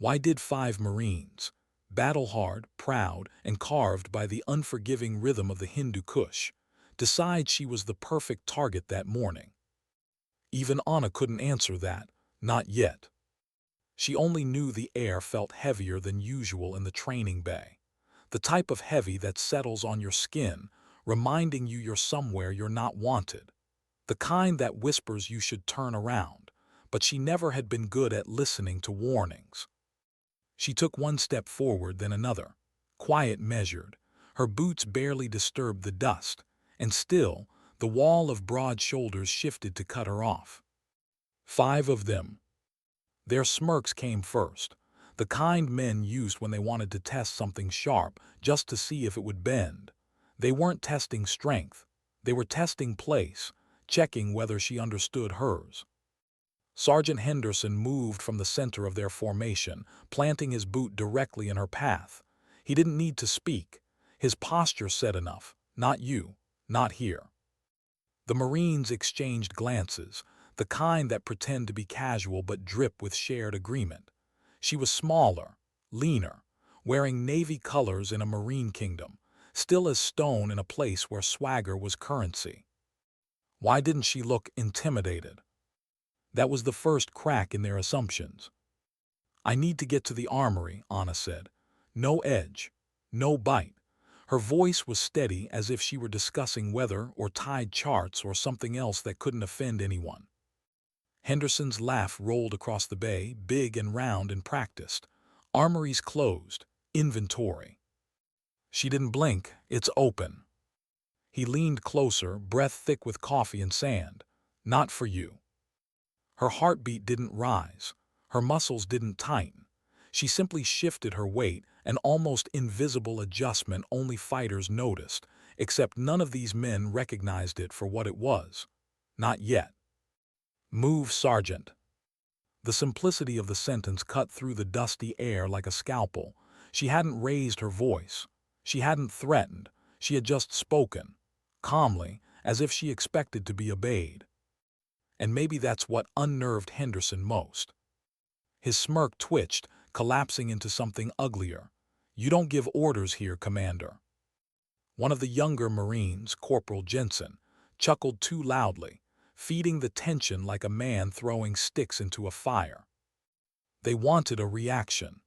Why did 5 Marines, battle-hard, proud, and carved by the unforgiving rhythm of the Hindu Kush, decide she was the perfect target that morning? Even Anna couldn't answer that, not yet. She only knew the air felt heavier than usual in the training bay. The type of heavy that settles on your skin, reminding you you're somewhere you're not wanted. The kind that whispers you should turn around, but she never had been good at listening to warnings. She took one step forward, then another, quiet, measured. Her boots barely disturbed the dust, and still, the wall of broad shoulders shifted to cut her off. 5 of them. Their smirks came first, the kind men used when they wanted to test something sharp just to see if it would bend. They weren't testing strength, they were testing place, checking whether she understood hers. Sergeant Henderson moved from the center of their formation, planting his boot directly in her path. He didn't need to speak. His posture said enough. Not you, not here. The Marines exchanged glances, the kind that pretend to be casual but drip with shared agreement. She was smaller, leaner, wearing navy colors in a Marine kingdom, still as stone in a place where swagger was currency. Why didn't she look intimidated? That was the first crack in their assumptions. "I need to get to the armory," Anna said. No edge, no bite. Her voice was steady, as if she were discussing weather or tide charts or something else that couldn't offend anyone. Henderson's laugh rolled across the bay, big and round and practiced. "Armory's closed. Inventory." She didn't blink. "It's open." He leaned closer, breath thick with coffee and sand. "Not for you." Her heartbeat didn't rise. Her muscles didn't tighten. She simply shifted her weight, an almost invisible adjustment only fighters noticed, except none of these men recognized it for what it was. Not yet. "Move, Sergeant." The simplicity of the sentence cut through the dusty air like a scalpel. She hadn't raised her voice. She hadn't threatened. She had just spoken, calmly, as if she expected to be obeyed. And maybe that's what unnerved Henderson most. His smirk twitched, collapsing into something uglier. "You don't give orders here, Commander." One of the younger Marines, Corporal Jensen, chuckled too loudly, feeding the tension like a man throwing sticks into a fire. They wanted a reaction.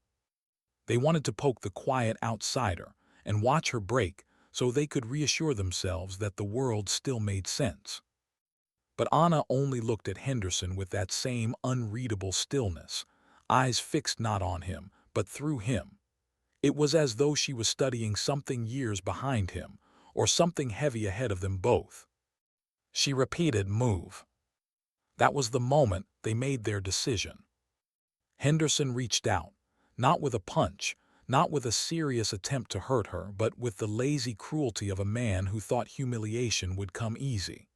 They wanted to poke the quiet outsider and watch her break so they could reassure themselves that the world still made sense. But Anna only looked at Henderson with that same unreadable stillness, eyes fixed not on him, but through him. It was as though she was studying something years behind him, or something heavy ahead of them both. She repeated, "Move." That was the moment they made their decision. Henderson reached out, not with a punch, not with a serious attempt to hurt her, but with the lazy cruelty of a man who thought humiliation would come easy.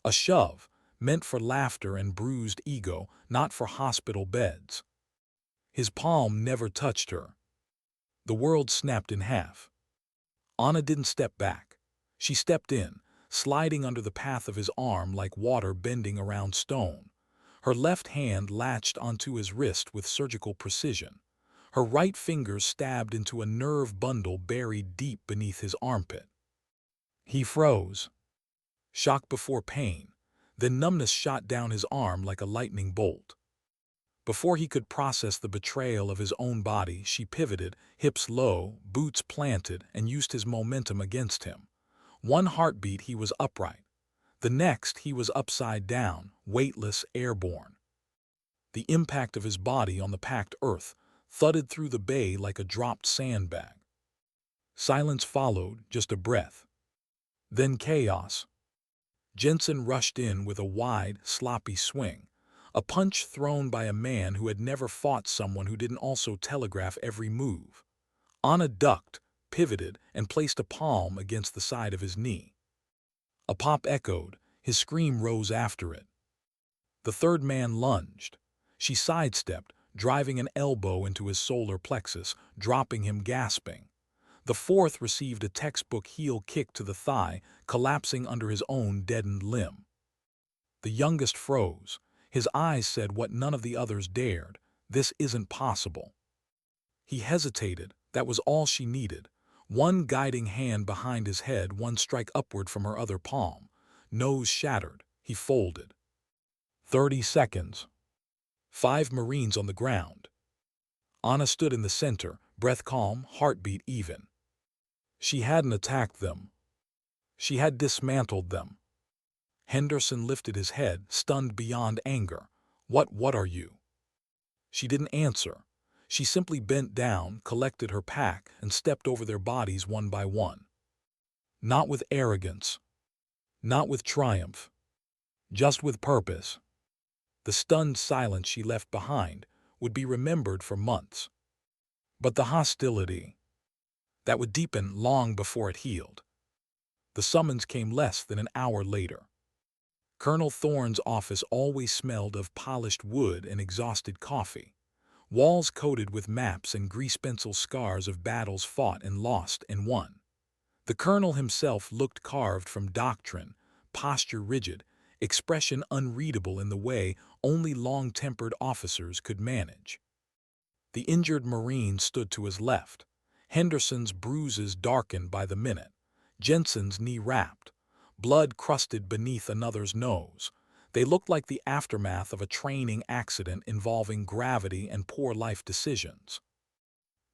A shove, meant for laughter and bruised ego, not for hospital beds. His palm never touched her. The world snapped in half. Anna didn't step back. She stepped in, sliding under the path of his arm like water bending around stone. Her left hand latched onto his wrist with surgical precision. Her right fingers stabbed into a nerve bundle buried deep beneath his armpit. He froze. Shock before pain, then numbness shot down his arm like a lightning bolt. Before he could process the betrayal of his own body, she pivoted, hips low, boots planted, and used his momentum against him. One heartbeat he was upright. The next he was upside down, weightless, airborne. The impact of his body on the packed earth thudded through the bay like a dropped sandbag. Silence followed, just a breath. Then chaos. Jensen rushed in with a wide, sloppy swing, a punch thrown by a man who had never fought someone who didn't also telegraph every move. Anna ducked, pivoted, and placed a palm against the side of his knee. A pop echoed, his scream rose after it. The third man lunged. She sidestepped, driving an elbow into his solar plexus, dropping him gasping. The fourth received a textbook heel kick to the thigh, collapsing under his own deadened limb. The youngest froze. His eyes said what none of the others dared: "This isn't possible." He hesitated. That was all she needed. One guiding hand behind his head, one strike upward from her other palm. Nose shattered. He folded. 30 seconds. 5 Marines on the ground. Anna stood in the center, breath calm, heartbeat even. She hadn't attacked them. She had dismantled them. Henderson lifted his head, stunned beyond anger. What are you?" She didn't answer. She simply bent down, collected her pack, and stepped over their bodies one by one. Not with arrogance. Not with triumph. Just with purpose. The stunned silence she left behind would be remembered for months. But the hostility, that would deepen long before it healed. The summons came less than an hour later. Colonel Thorne's office always smelled of polished wood and exhausted coffee. Walls coated with maps and grease-pencil scars of battles fought and lost and won. The colonel himself looked carved from doctrine, posture rigid, expression unreadable in the way only long-tempered officers could manage. The injured Marine stood to his left. Henderson's bruises darkened by the minute. Jensen's knee wrapped. Blood crusted beneath another's nose. They looked like the aftermath of a training accident involving gravity and poor life decisions.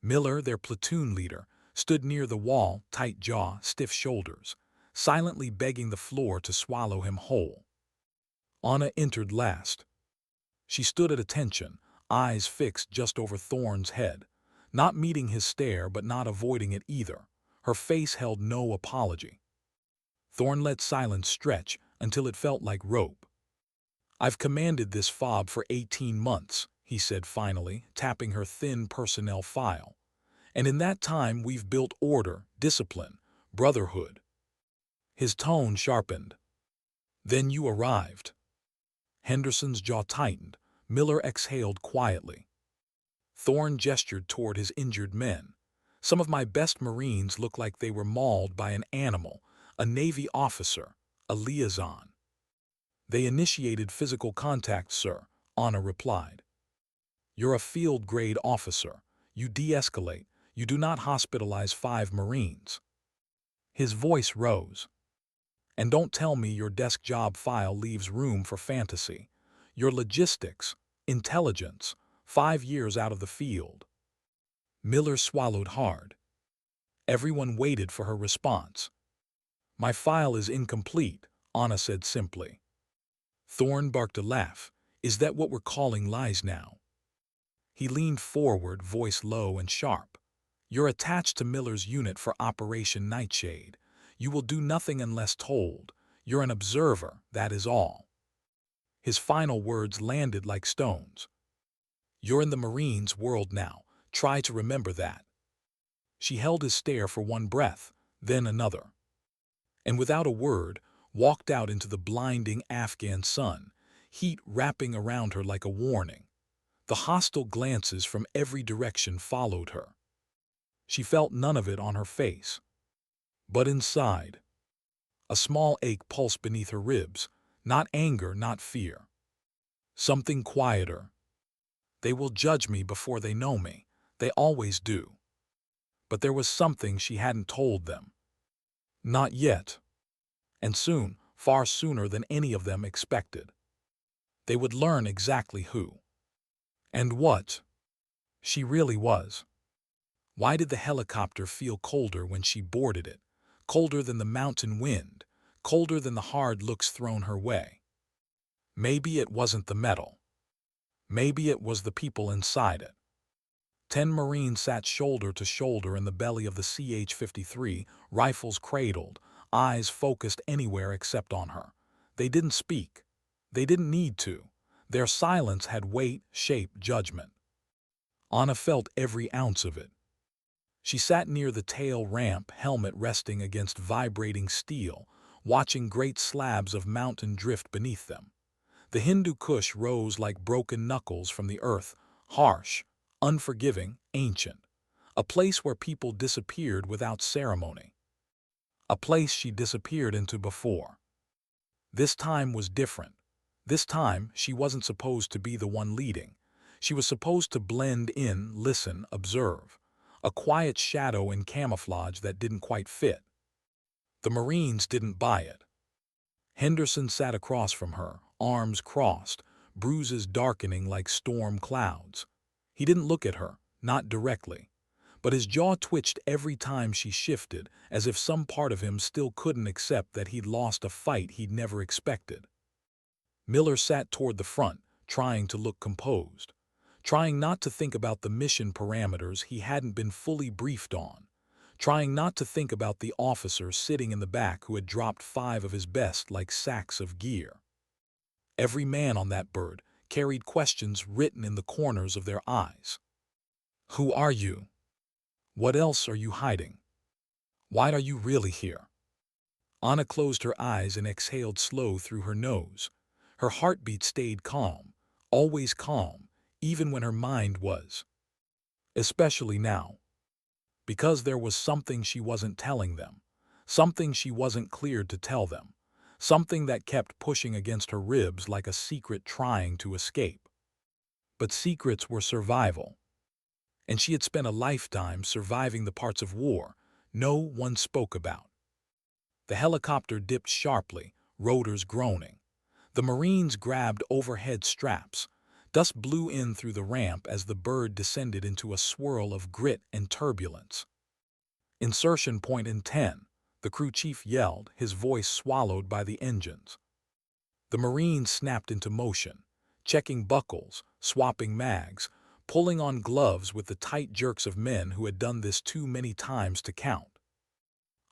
Miller, their platoon leader, stood near the wall, tight jaw, stiff shoulders, silently begging the floor to swallow him whole. Anna entered last. She stood at attention, eyes fixed just over Thorne's head, not meeting his stare but not avoiding it either. Her face held no apology. Thorne let silence stretch until it felt like rope. "I've commanded this fob for 18 months, he said finally, tapping her thin personnel file. "And in that time we've built order, discipline, brotherhood." His tone sharpened. "Then you arrived." Henderson's jaw tightened. Miller exhaled quietly. Thorne gestured toward his injured men. "Some of my best Marines look like they were mauled by an animal, a Navy officer, a liaison." "They initiated physical contact, sir," Anna replied. "You're a field-grade officer. You de-escalate. You do not hospitalize 5 Marines." His voice rose. "And don't tell me your desk job file leaves room for fantasy. Your logistics, intelligence, 5 years out of the field." Miller swallowed hard. Everyone waited for her response. "My file is incomplete," Anna said simply. Thorne barked a laugh. "Is that what we're calling lies now?" He leaned forward, voice low and sharp. "You're attached to Miller's unit for Operation Nightshade. You will do nothing unless told. You're an observer, that is all." His final words landed like stones. "You're in the Marines' world now. Try to remember that." She held his stare for one breath, then another. And without a word, walked out into the blinding Afghan sun, heat wrapping around her like a warning. The hostile glances from every direction followed her. She felt none of it on her face. But inside, a small ache pulsed beneath her ribs, not anger, not fear. Something quieter. "They will judge me before they know me. They always do." But there was something she hadn't told them. Not yet. And soon, far sooner than any of them expected. They would learn exactly who and what she really was. Why did the helicopter feel colder when she boarded it? Colder than the mountain wind, colder than the hard looks thrown her way. Maybe it wasn't the metal. Maybe it was the people inside it. 10 Marines sat shoulder to shoulder in the belly of the CH-53, rifles cradled, eyes focused anywhere except on her. They didn't speak. They didn't need to. Their silence had weight, shape, judgment. Anna felt every ounce of it. She sat near the tail ramp, helmet resting against vibrating steel, watching great slabs of mountain drift beneath them. The Hindu Kush rose like broken knuckles from the earth, harsh, unforgiving, ancient. A place where people disappeared without ceremony. A place she disappeared into before. This time was different. This time, she wasn't supposed to be the one leading. She was supposed to blend in, listen, observe. A quiet shadow in camouflage that didn't quite fit. The Marines didn't buy it. Henderson sat across from her, arms crossed, bruises darkening like storm clouds. He didn't look at her, not directly, but his jaw twitched every time she shifted, as if some part of him still couldn't accept that he'd lost a fight he'd never expected. Miller sat toward the front, trying to look composed, trying not to think about the mission parameters he hadn't been fully briefed on, trying not to think about the officer sitting in the back who had dropped 5 of his best like sacks of gear. Every man on that bird carried questions written in the corners of their eyes. Who are you? What else are you hiding? Why are you really here? Anna closed her eyes and exhaled slow through her nose. Her heartbeat stayed calm, always calm, even when her mind was. Especially now. Because there was something she wasn't telling them, something she wasn't cleared to tell them, something that kept pushing against her ribs like a secret trying to escape. But secrets were survival, and she had spent a lifetime surviving the parts of war no one spoke about. The helicopter dipped sharply, rotors groaning. The Marines grabbed overhead straps. Dust blew in through the ramp as the bird descended into a swirl of grit and turbulence. Insertion point in 10, the crew chief yelled, his voice swallowed by the engines. The Marines snapped into motion, checking buckles, swapping mags, pulling on gloves with the tight jerks of men who had done this too many times to count.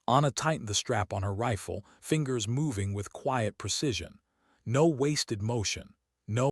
Anna tightened the strap on her rifle, fingers moving with quiet precision. No wasted motion, no